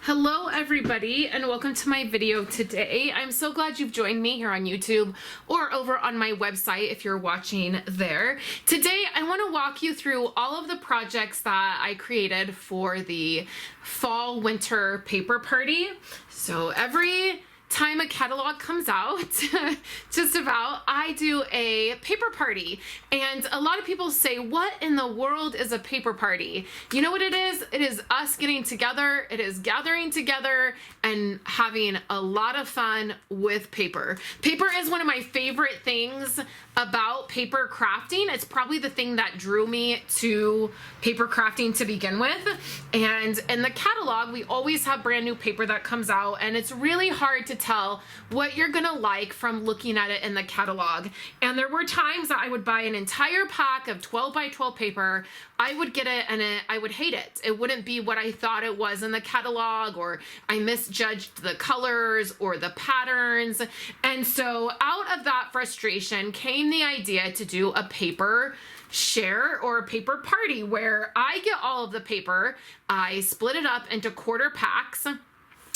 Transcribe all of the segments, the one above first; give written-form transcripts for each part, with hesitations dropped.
Hello everybody and welcome to my video today. I'm so glad you've joined me here on YouTube or over on my website if you're watching there. Today I want to walk you through all of the projects that I created for the fall winter paper party. So every time a catalog comes out, just about, I do a paper party. And a lot of people say, what in the world is a paper party? You know what it is? It is us getting together. It is gathering together and having a lot of fun with paper. Paper is one of my favorite things about paper crafting. It's probably the thing that drew me to paper crafting to begin with. And in the catalog, we always have brand new paper that comes out, and it's really hard to tell what you're gonna like from looking at it in the catalog. And there were times that I would buy an entire pack of 12 by 12 paper. I would get it and I would hate it. It wouldn't be what I thought it was in the catalog, or I misjudged the colors or the patterns. And so out of that frustration came the idea to do a paper share or a paper party where I get all of the paper, I split it up into quarter packs,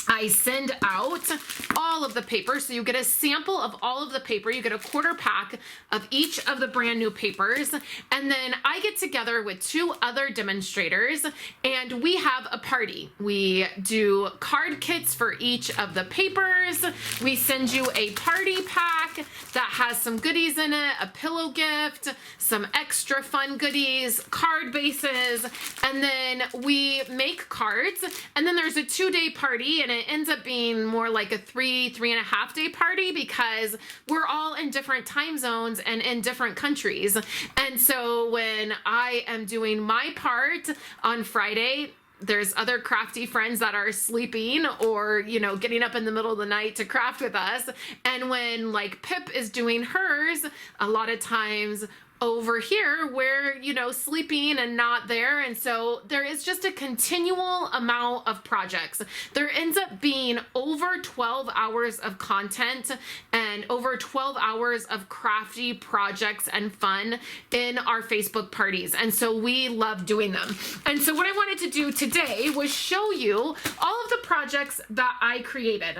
I send out all of the paper. So you get a sample of all of the paper. You get a quarter pack of each of the brand new papers. And then I get together with two other demonstrators and we have a party. We do card kits for each of the papers. We send you a party pack that has some goodies in it, a pillow gift, some extra fun goodies, card bases, and then we make cards. And then there's a 2-day party, and it ends up being more like a 3.5 day party because we're all in different time zones and in different countries. And so when I am doing my part on Friday, there's other crafty friends that are sleeping or, you know, getting up in the middle of the night to craft with us. And when like Pip is doing hers, a lot of times over here we're, you know, sleeping and not there. And so there is just a continual amount of projects. There ends up being over 12 hours of content and over 12 hours of crafty projects and fun in our Facebook parties. And so we love doing them. And so what I wanted to do today was show you all of the projects that I created.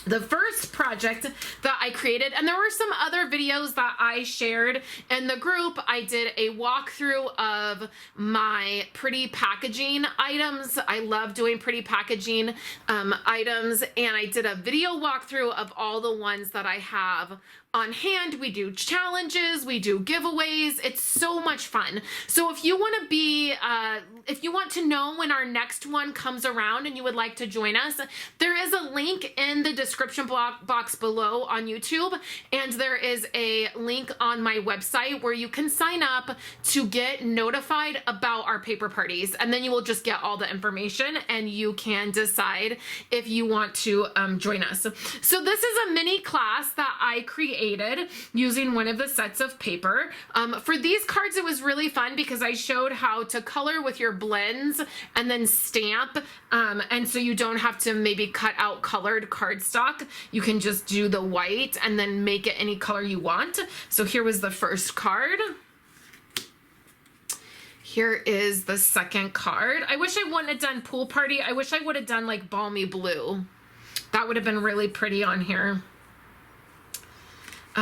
The first project that I created, and there were some other videos that I shared in the group. I did a walkthrough of my pretty packaging items. I love doing pretty packaging items, and I did a video walkthrough of all the ones that I have on hand. We do challenges, we do giveaways. It's so much fun. So if you want to be, if you want to know when our next one comes around and you would like to join us, there is a link in the description box below on YouTube, and there is a link on my website where you can sign up to get notified about our paper parties, and then you will just get all the information and you can decide if you want to join us. So this is a mini class that I created using one of the sets of paper. For these cards, it was really fun because I showed how to color with your blends and then stamp. And so you don't have to maybe cut out colored cardstock. You can just do the white and then make it any color you want. So here was the first card. Here is the second card. I wish I wouldn't have done pool party. I wish I would have done like balmy blue. That would have been really pretty on here.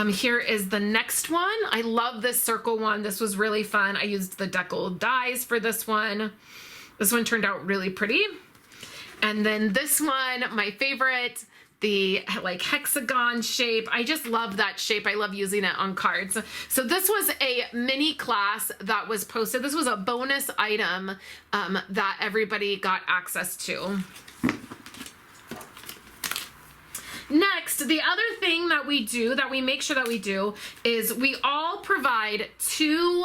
Here is the next one. I love this circle one. This was really fun. I used the deckled dies for this one. This one turned out really pretty. And then this one, my favorite, the like hexagon shape. I just love that shape. I love using it on cards. So this was a mini class that was posted. This was a bonus item that everybody got access to. Next, the other thing that we do, that we make sure that we do, is we all provide two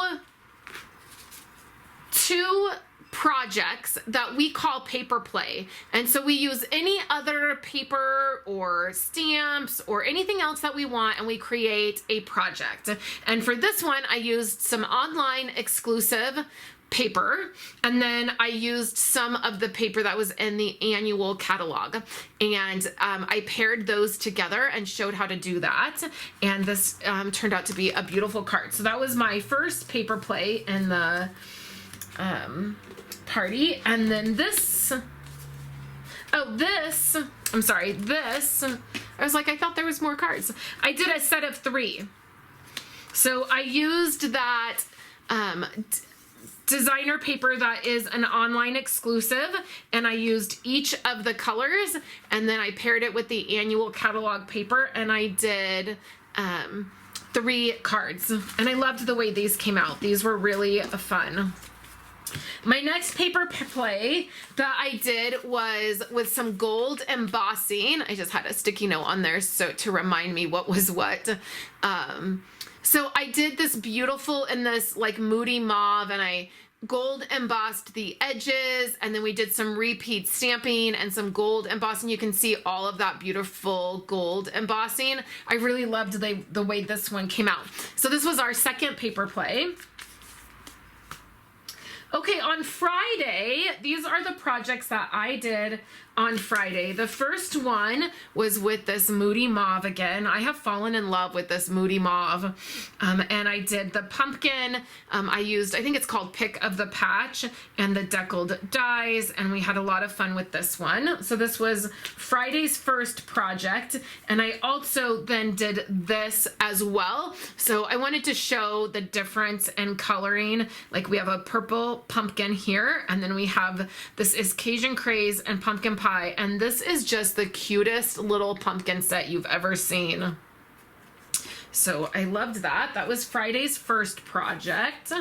projects that we call paper play. And so we use any other paper or stamps or anything else that we want, and we create a project. And for this one, I used some online exclusive paper, and then I used some of the paper that was in the annual catalog, and I paired those together and showed how to do that, and this turned out to be a beautiful card. So that was my first paper play in the party. And then this Oh, this, I'm sorry, this, I was like, I thought there was more cards. I did a set of 3. So I used that designer paper that is an online exclusive, and I used each of the colors, and then I paired it with the annual catalog paper, and I did 3 cards. And I loved the way these came out. These were really fun. My next paper play that I did was with some gold embossing. I just had a sticky note on there so to remind me what was what. So I did this beautiful in this like moody mauve, and I gold embossed the edges, and then we did some repeat stamping and some gold embossing. You can see all of that beautiful gold embossing. I really loved the way this one came out. So this was our second paper play. Okay, on Friday, these are the projects that I did on Friday. The first one was with this moody mauve again. I have fallen in love with this moody mauve. And I did the pumpkin. I used, I think it's called Pick of the Patch, and the deckled dies, and we had a lot of fun with this one. So this was Friday's first project, and I also then did this as well. So I wanted to show the difference in coloring. Like we have a purple pumpkin here, and then we have, this is Cajun Craze and Pumpkin Pie, and this is just the cutest little pumpkin set you've ever seen. So I loved that. That was Friday's first project.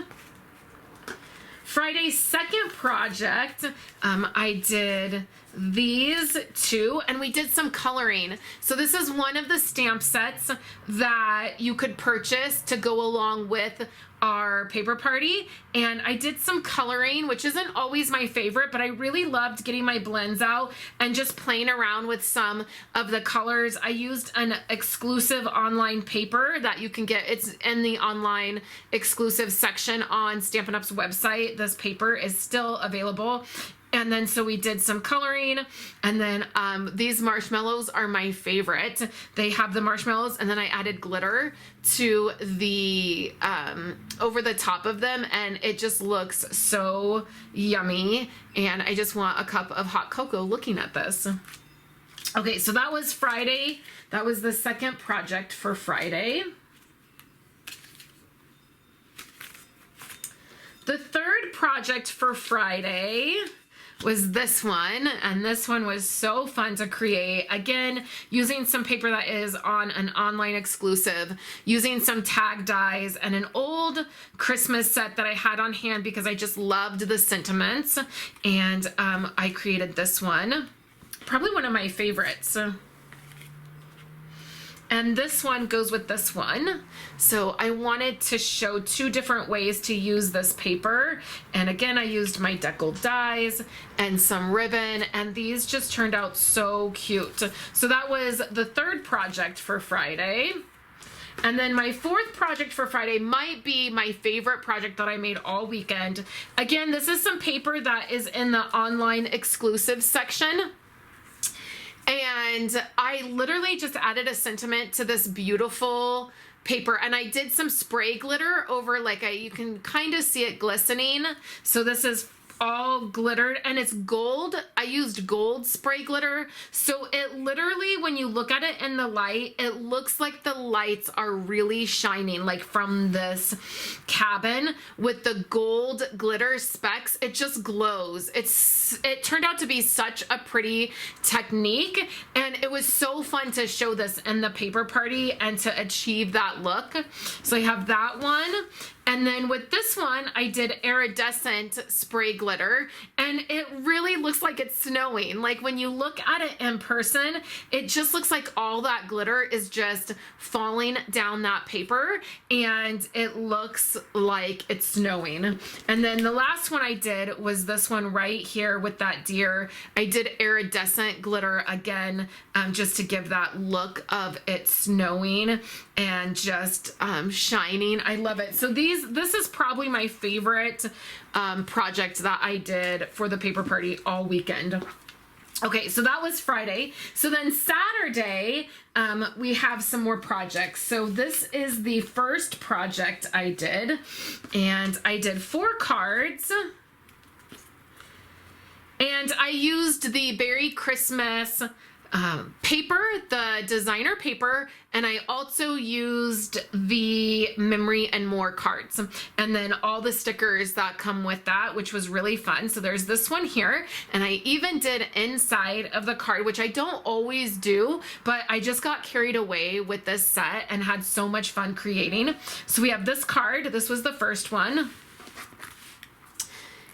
Friday's second project, I did these 2, and we did some coloring. So this is one of the stamp sets that you could purchase to go along with our paper party, and I did some coloring, which isn't always my favorite, but I really loved getting my blends out and just playing around with some of the colors. I used an exclusive online paper that you can get. It's in the online exclusive section on Stampin' Up's website. This paper is still available. And then so we did some coloring, and then these marshmallows are my favorite. They have the marshmallows, and then I added glitter to the over the top of them, and it just looks so yummy, and I just want a cup of hot cocoa looking at this. Okay, so that was Friday. That was the second project for Friday. The third project for Friday was this one, and this one was so fun to create. Again, using some paper that is on an online exclusive, using some tag dies and an old Christmas set that I had on hand because I just loved the sentiments, and I created this one. Probably one of my favorites. And this one goes with this one. So I wanted to show 2 different ways to use this paper. And again, I used my deckled dies and some ribbon, and these just turned out so cute. So that was the third project for Friday. And then my fourth project for Friday might be my favorite project that I made all weekend. Again, this is some paper that is in the online exclusive section. And I literally just added a sentiment to this beautiful paper, and I did some spray glitter over, like you can kind of see it glistening. So this is all glittered, and it's gold. I used gold spray glitter, so it literally, when you look at it in the light, it looks like the lights are really shining, like from this cabin with the gold glitter specks. It just glows. It turned out to be such a pretty technique, and it was so fun to show this in the paper party and to achieve that look. So I have that one. And then with this one, I did iridescent spray glitter, and it really looks like it's snowing. Like when you look at it in person, it just looks like all that glitter is just falling down that paper, and it looks like it's snowing. And then the last one I did was this one right here with that deer. I did iridescent glitter again, just to give that look of it snowing and just shining. I love it. So this is probably my favorite project that I did for the paper party all weekend. Okay, so that was Friday. So then Saturday, we have some more projects. So this is the first project I did, and I did 4 cards. And I used the Berry Christmas paper, the designer paper, and I also used the Memory and More cards, and then all the stickers that come with that, which was really fun. So there's this one here, and I even did inside of the card, which I don't always do, but I just got carried away with this set and had so much fun creating. So we have this card. This was the first one.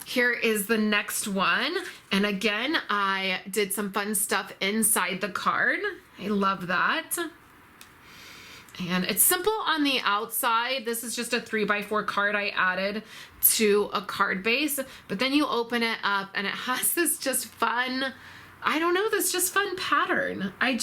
Here is the next one. And again, I did some fun stuff inside the card. I love that. And it's simple on the outside. This is just a 3x4 card I added to a card base, but then you open it up and it has this just fun, I don't know, this just fun pattern. I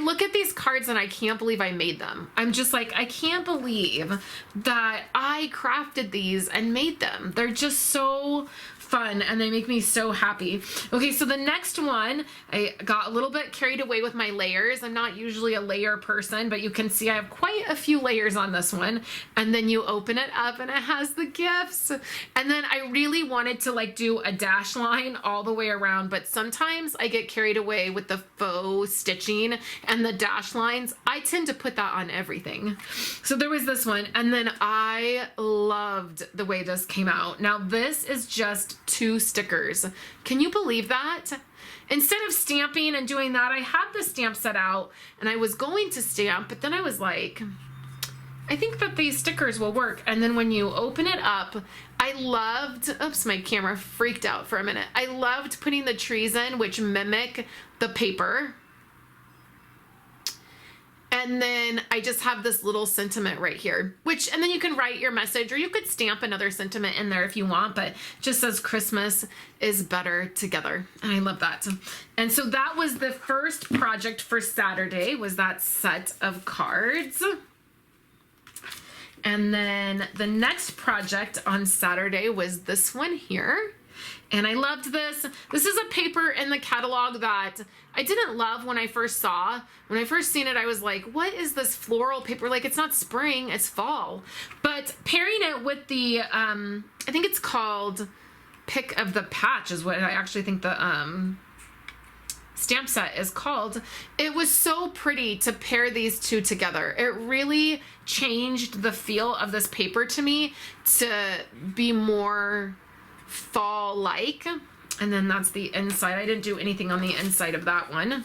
look at these cards and I can't believe I made them. I'm just like, I can't believe that I crafted these and made them. They're just so fun and they make me so happy. Okay, so the next one, I got a little bit carried away with my layers. I'm not usually a layer person, but you can see I have quite a few layers on this one. And then you open it up and it has the gifts. And then I really wanted to like do a dash line all the way around, but sometimes I get carried away with the faux stitching and the dash lines. I tend to put that on everything. So there was this one, and then I loved the way this came out. Now this is just 2 stickers. Can you believe that? Instead of stamping and doing that, I had the stamp set out and I was going to stamp, but then I was like, I think that these stickers will work. And then when you open it up, I loved, oops, my camera freaked out for a minute. I loved putting the trees in, which mimic the paper. And then I just have this little sentiment right here, and then you can write your message, or you could stamp another sentiment in there if you want, but just says Christmas is better together. And I love that. And so that was the first project for Saturday, was that set of cards. And then the next project on Saturday was this one here. And I loved this. This is a paper in the catalog that I didn't love when I first saw. When I first seen it, I was like, what is this floral paper? Like, it's not spring, it's fall. But pairing it with the, I think it's called Pick of the Patch is what I actually think the stamp set is called. It was so pretty to pair these two together. It really changed the feel of this paper to me to be more fall-like. And then that's the inside. I didn't do anything on the inside of that one.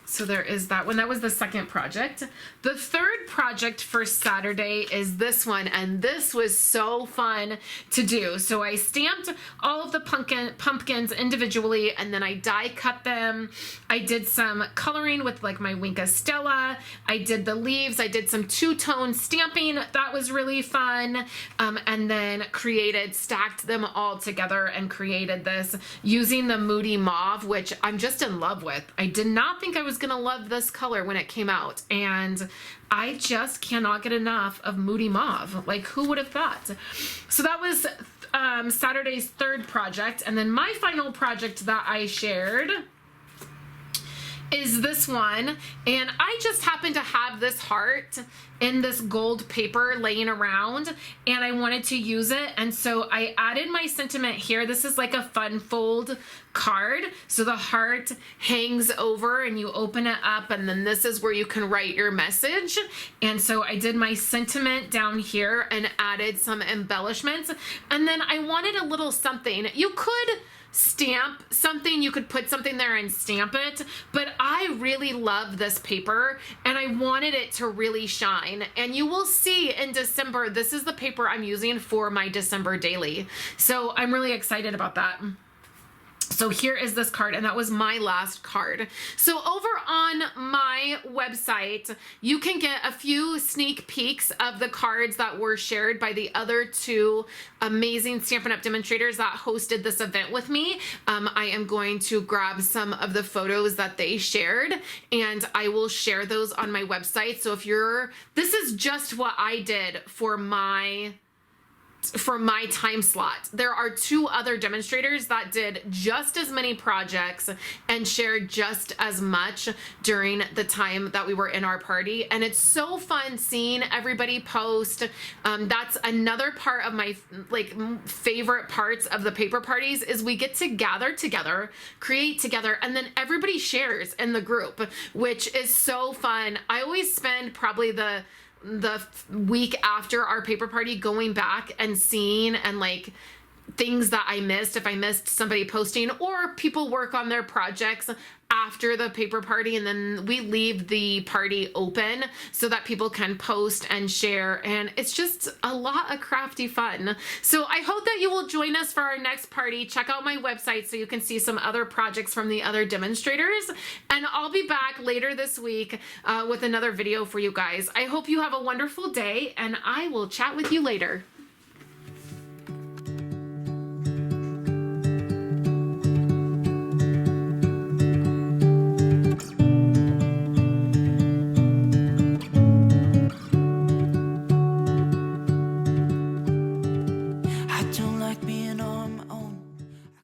So there is that one. That was the second project. The third project for Saturday is this one, and this was so fun to do. So I stamped all of the pumpkins individually, and then I die cut them. I did some coloring with like my Winka Stella. I did the leaves. I did some two-tone stamping. That was really fun. And then stacked them all together and created this using the Moody Mauve, which I'm just in love with. I did not think I was gonna love this color when it came out, and I just cannot get enough of Moody Mauve. Like, who would have thought? So that was Saturday's third project. And then my final project that I shared is this one, and I just happen to have this heart in this gold paper laying around, and I wanted to use it, and so I added my sentiment here. This is like a fun fold card, so the heart hangs over and you open it up, and then this is where you can write your message. And so I did my sentiment down here and added some embellishments, and then I wanted a little something. You could stamp something, you could put something there and stamp it, but I really love this paper and I wanted it to really shine. And you will see in December, this is the paper I'm using for my December daily. So I'm really excited about that. So here is this card, and that was my last card. So over on my website, you can get a few sneak peeks of the cards that were shared by the other 2 amazing Stampin' Up! Demonstrators that hosted this event with me. I am going to grab some of the photos that they shared, and I will share those on my website. So if this is just what I did for my for my time slot. There are 2 other demonstrators that did just as many projects and shared just as much during the time that we were in our party. And it's so fun seeing everybody post. That's another part of my favorite parts of the paper parties is we get to gather together, create together, and then everybody shares in the group, which is so fun. I always spend probably the week after our paper party going back and seeing and like things that I missed, if I missed somebody posting, or people work on their projects after the paper party, and then we leave the party open so that people can post and share, and it's just a lot of crafty fun. So I hope that you will join us for our next party. Check out my website so you can see some other projects from the other demonstrators, and I'll be back later this week with another video for you guys. I hope you have a wonderful day, and I will chat with you later. I don't like being on my own.